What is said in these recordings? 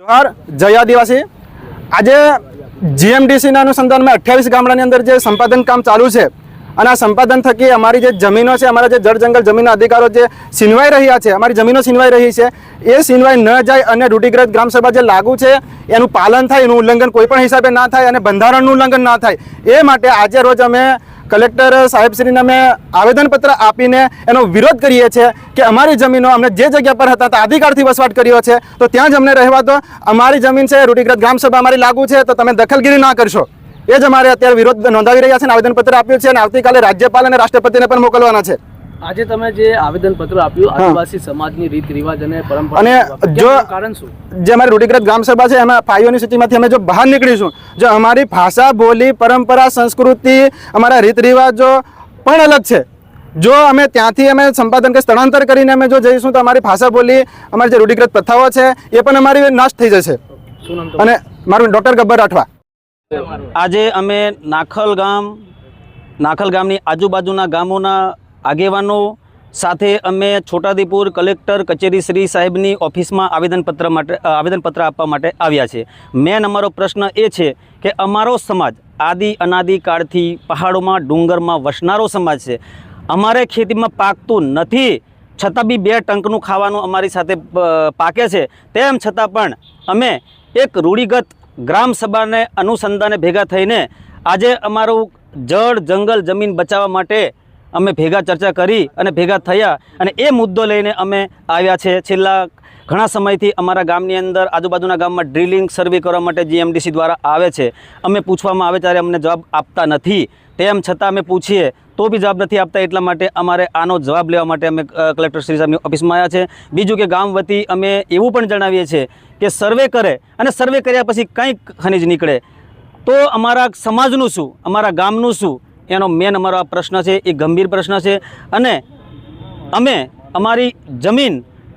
जोहार जय आदिवासी। आज जीएमडीसी अनुसंधान में 28 गामडानी अंदर जे संपादन काम चालू है અને આ સંપાદન થકી અમારી જે જમીનો છે, અમારા જે જળ જંગલ જમીનના અધિકારો જે છીનવાઈ રહ્યા છે, અમારી જમીનો છીનવાઈ રહી છે, એ છીનવાઈ ન જાય અને રૂઢિગ્રસ્ત ગ્રામસભા જે લાગુ છે એનું પાલન થાય, એનું ઉલ્લંઘન કોઈ પણ હિસાબે ના થાય અને બંધારણનું ઉલ્લંઘન ના થાય, એ માટે આજે રોજ અમે કલેક્ટર સાહેબશ્રીને અમે આવેદનપત્ર આપીને એનો વિરોધ કરીએ છીએ કે અમારી જમીનો અમને જે જગ્યા પર હતા ત્યાં અધિકારથી વસવાટ કર્યો છે તો ત્યાં જ અમને રહેવા દો। અમારી જમીન છે, રૂઢિગ્રસ્ત ગ્રામસભા અમારી લાગુ છે તો તમે દખલગીરી ના કરશો, એ જ અમારે અત્યારે વિરોધ નોંધાવી રહ્યા છે અને આવેદનપત્ર આપ્યું છે અને આવતીકાલે રાજ્યપાલ અને રાષ્ટ્રપતિને પણ મોકલવાના છે। આજે તમે જે આવેદનપત્ર આપ્યું આદિવાસી સમાજની રીત રિવાજ અને પરંપરા અને જો કારણ શું જે અમારી રૂઢિગ્રસ્ત ગ્રામસભા છે એમાં 5 યુનિવર્સિટીમાંથી અમે જો બહાર નીકળીશું, જો અમારી ભાષા બોલી પરંપરા સંસ્કૃતિ અમારા રીત રિવાજો પણ અલગ છે, જો અમે ત્યાંથી અમે સંપાદન કે સ્થળાંતર કરીને અમે જો જઈશું તો અમારી ભાષા બોલી અમારી જે રૂઢિગ્રસ્ત પ્રથાઓ છે એ પણ અમારી નાશ થઈ જશે। શું નામ અને મારું ડૉક્ટર ગબ્બર રાઠવા। આજે અમે નાખલ ગામની આજુબાજુના ગામોના આગેવાનો સાથે અમે છોટાઉદેપુર કલેક્ટર કચેરી શ્રી સાહેબની ઓફિસમાં આવેદનપત્ર આપવા માટે આવ્યા છે। મેન અમારો પ્રશ્ન એ છે કે અમારો સમાજ આદિ અનાદિ કાળથી પહાડોમાં ડુંગરમાં વસનારો સમાજ છે, અમારે ખેતીમાં પાકતું નથી છતાં બી 2 ટંકનું ખાવાનું અમારી સાથે પાકે છે, તેમ છતાં પણ અમે એક રૂઢિગત ગ્રામસભાને અનુસંધાને ભેગા થઈને આજે અમારું જળ જંગલ જમીન બચાવવા માટે અમે ભેગા ચર્ચા કરી અને ભેગા થયા અને એ મુદ્દો લઈને અમે આવ્યા છે। છેલ્લા ઘણા સમયથી અમારા ગામની અંદર આજુબાજુના ગામમાં ડ્રિલિંગ સર્વે કરવા માટે જીએમડીસી દ્વારા આવે છે, અમે પૂછવામાં આવે ત્યારે અમને જવાબ આપતા નથી, તેમ છતાં અમે પૂછીએ તો બી જવાબ નથી આપતા, એટલા માટે અમારે આનો જવાબ લેવા માટે અમે કલેક્ટર શ્રી સાહેબની ઓફિસમાં આવ્યા છે। બીજું કે ગામ વતી અમે એવું પણ જણાવીએ છીએ કે સર્વે કરે અને સર્વે કર્યા પછી કંઈક ખનિજ નીકળે તો અમારા સમાજનું શું, અમારા ગામનું શું, એનો મેન અમારો આ પ્રશ્ન છે, એ ગંભીર પ્રશ્ન છે અને અમે અમારી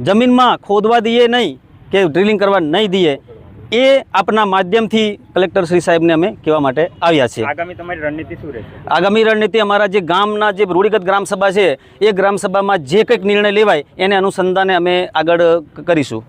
જમીનમાં ખોદવા દઈએ નહીં કે ડ્રિલિંગ કરવા નહીં દઈએ, એ આપના માધ્યમથી કલેક્ટર શ્રી સાહેબને અમે કહેવા માટે આવ્યા છીએ। આગામી તમારી રણનીતિ શું રહેશે? આગામી રણનીતિ અમારા જે ગામના જે રૂઢિગત ગ્રામસભા છે એ ગ્રામસભામાં જે કંઈક નિર્ણય લેવાય એને અનુસંધાને અમે આગળ કરીશું।